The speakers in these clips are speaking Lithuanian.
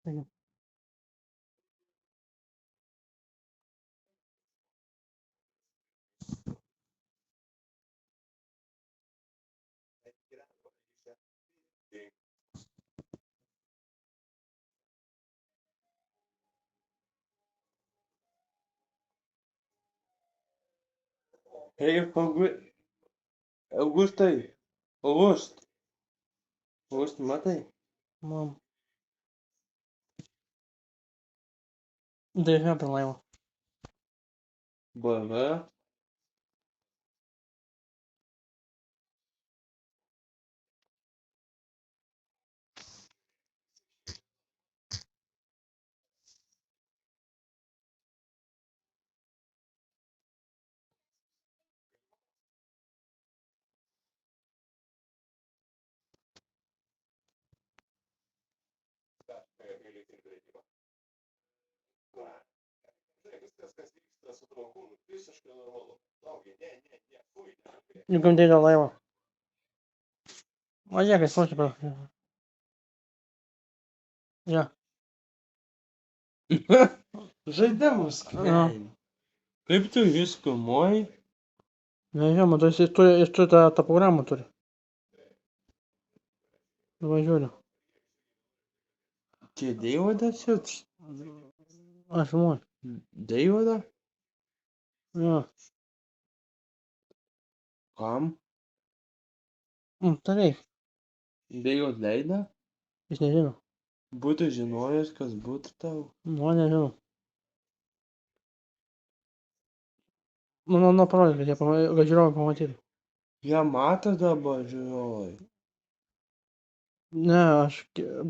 Taigi. Ei, Augustai, August, matai? Mam. Dažniau per laivą. BV, Juk dėl laivo. O žiūrėk, jis lošia per. Jo. žaidimus skleidži. Kaip tu jis filmuoji? Nežinau, matau, jis turi tą programą turi. Važiuoju. Čia Deividas šits? Aš filmuoju. Deividą? Jo. Kam? Tai reik. Deividas leido? Jis nežino. Būtų žinojęs, kas būtų tau. Nu, nežinau. Nu, parodyk, kad žiūrovai pamatytų. Jie mato dabar žiūrovai. Ne, aš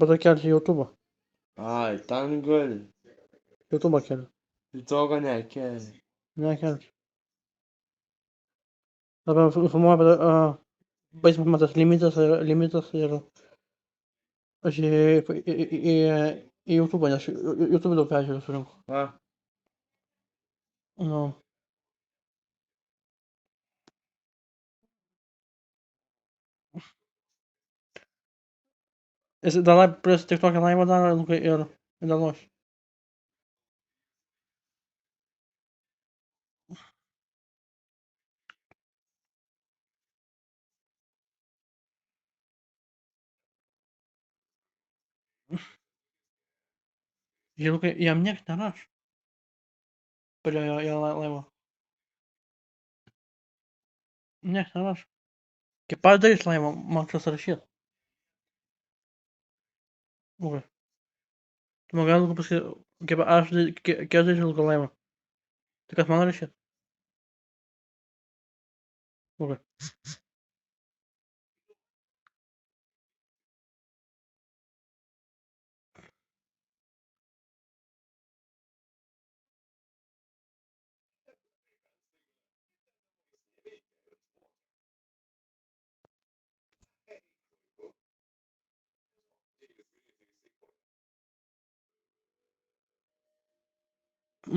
badau kelti į YouTube. Ai, ten gali. YouTube keliu. Tai to nekeli. Ne, kelti. Dabar filmuoju, bet baisiai matas limitas ir aš į YouTube, nes YouTube daug peržiūrų surinku. A, Nu. Jis dar prieš tik tokią laivą daro ir dalos. Žiūrėk, jam nieks nerašo. Prie jo laivo. Nieks nerašo. Kai padarys laivą, man kas rašyt. Okay. Tu man gali pasakyti, kaip aš darysiu ilgą laivą. Tai kas man rašyt? Okay.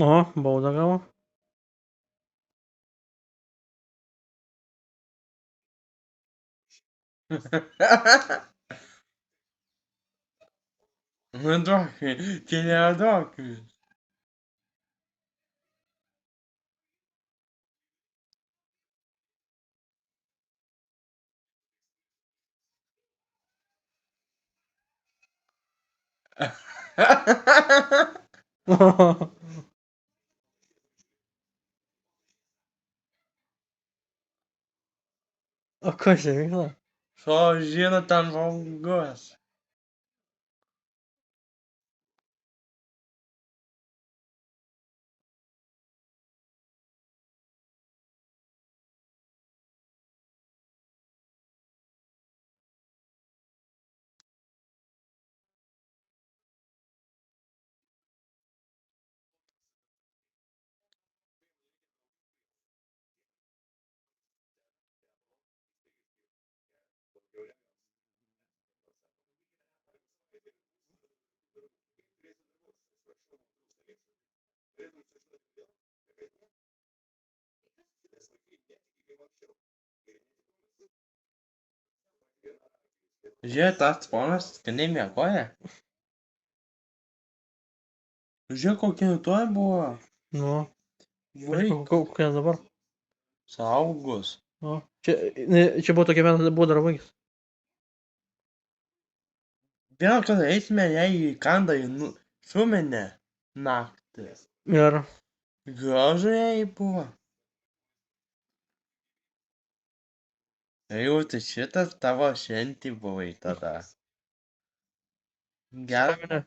O, baudą gavo. nu duokai, čia nėra duokai. O kas čia vyksta? So žino ten žmogus. Žiūrėk, tas ponas skaniai miegoja. Žiūrėk, kokia tuoj buvo. Nu, Vaik, kokia dabar. saugus. Nu. Čia buvo tokia viena, buvo dar vaikas. Vieną kartą eisime, jei įkanda į sumenę naktį. Ir Gražu jai buvo. Jau tai šitas tavo šventį buvai tada. Gera,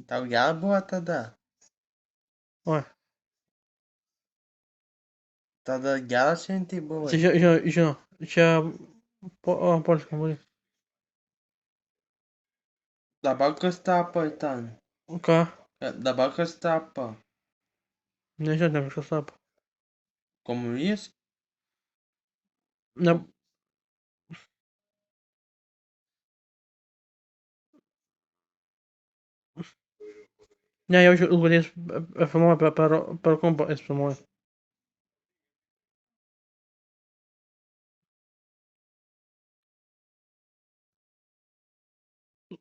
tau gera buvo tada. oi, Tada gera šventį buvai. čia, žinau, čia polskam buvo. Dabar kas tapo ten? Ką? Dabar kas tapo? Nežinau, ten kažkas tapo. Komunist? Ne, ne, jaučiu ilgodės filmuoja per kompą, jis filmuoja.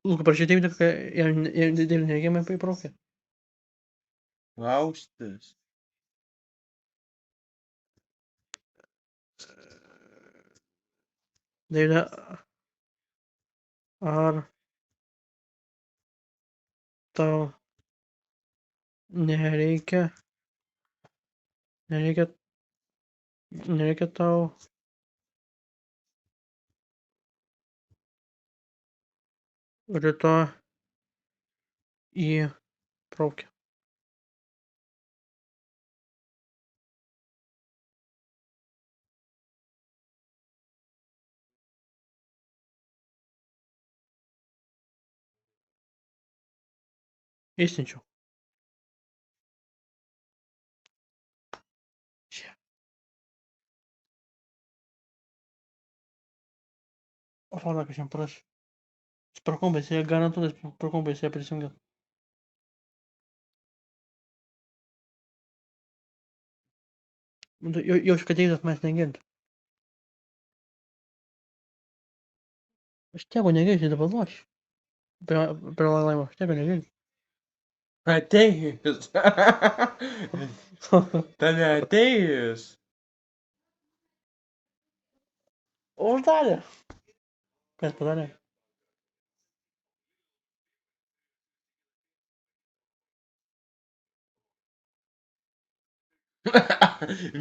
Luka, parašė Deividui, kad jam didelį neigiamą įbraukė. Raustis. Deivide, ar tau nereikia tau rytoj įbraukė. Išsiunčiau. Čia. Atrodo, kad šiam parašė. Per kompą jis garantuotas, per kompą jis prisijungė. Jaučiu, kad Deividas manęs negirdi. Aš tiego negirdi, dabar lošiu. Per laimą, aš tiego negirdi. Atėjus. Ten neatėjus. Uždarė. Kas padarė?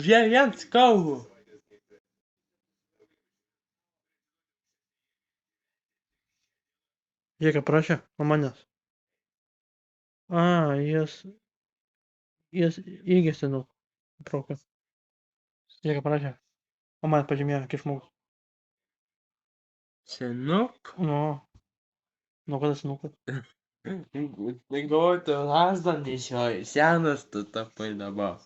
Vien skaudu. Žiūrėk, ką parašė, nuo manęs. Jis irgi senų įbraukė. Žiūrėk, ką parašė. O man pažymėjo, kaip žmogus. Senuk? Nu kada senukas? Tai galvoju, tu lasdą nešioji. Senas tu tapai dabar.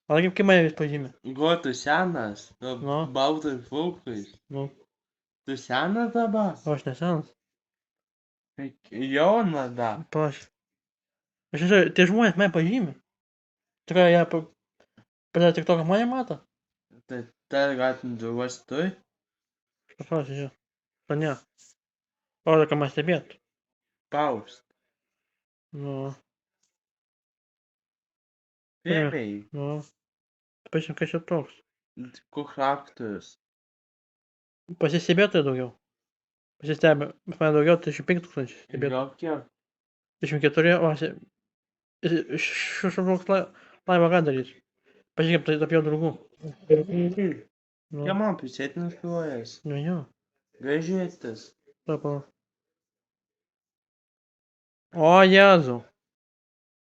O kaip mane vis pažymė? Galvoju, tu senas. Nu. Baltais plaukais. Nu, Tu senas dabar? o aš nesenas. Jaunas dar. Parašė. Aš nežinau, tie žmonės mane pažymė. Tikrai jie per TikToką mane mato? Tai galim džiaugas tu? Paprašė, žiūrėk. O ne. Rodo, kad man stebėtų. Paust. Nu, Pirmai. nu. Pažiūrėk, kas čia toks. Koks aktorius? Pasistebėtojų daugiau. Pasistebė. Mane daugiau, 35 tūkstančių stebėtojų. Gal kiek? 24, o šešbrauks laivą ką darys. Pažiūrėk, tai tapėjau draugų. Nu, Ja man prisėtinas kilojas. nu jo. Gražėtis. Papa. O, Jėzau.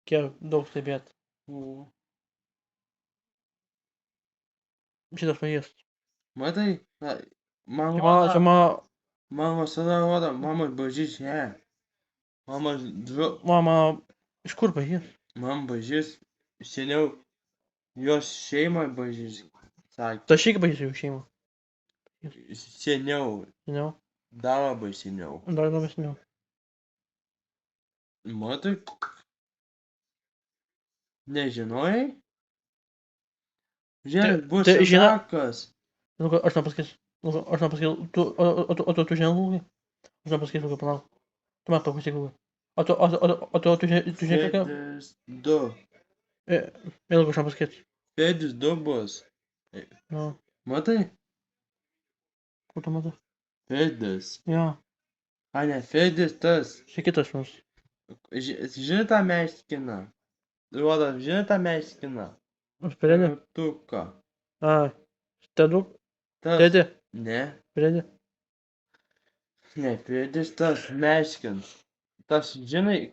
Kiek daug stebėt. Šitas pajės. Matai, man Čia mano, mama visada rodo, mama bažys ją. Mama mama, iš kur pajės? man bažys seniau jos šeimą bažys sakė. Ta šiek pajės jų šeimą. Seniau, Žinau. dar labai seniau. Dar įdomesniau. Matai, nežinojai? Žiūrėk, bus tai žino- senakas. Luka, aš nepasakysiu. Luka, aš nepasakysiu. Tu žinai, Lukai? Aš nepasakysiu, Lukai, palauk. Tu man paklausyk, Lukai. Tu žinai tokią? Fedis 2. Vėl kažką pasakyti. Fedis 2 bus. Jo, Matai? kur tu matai? Fedis. Jo, A ne, Fedis tas. čia kitas mums. Žinai tą meškiną? Duoda, žinai tą meškiną? Spredi? Tuką. A, stedu? Tas. Dėdė? Ne. Spredi? Ne, Fedis tas meškins. Tas, žinai,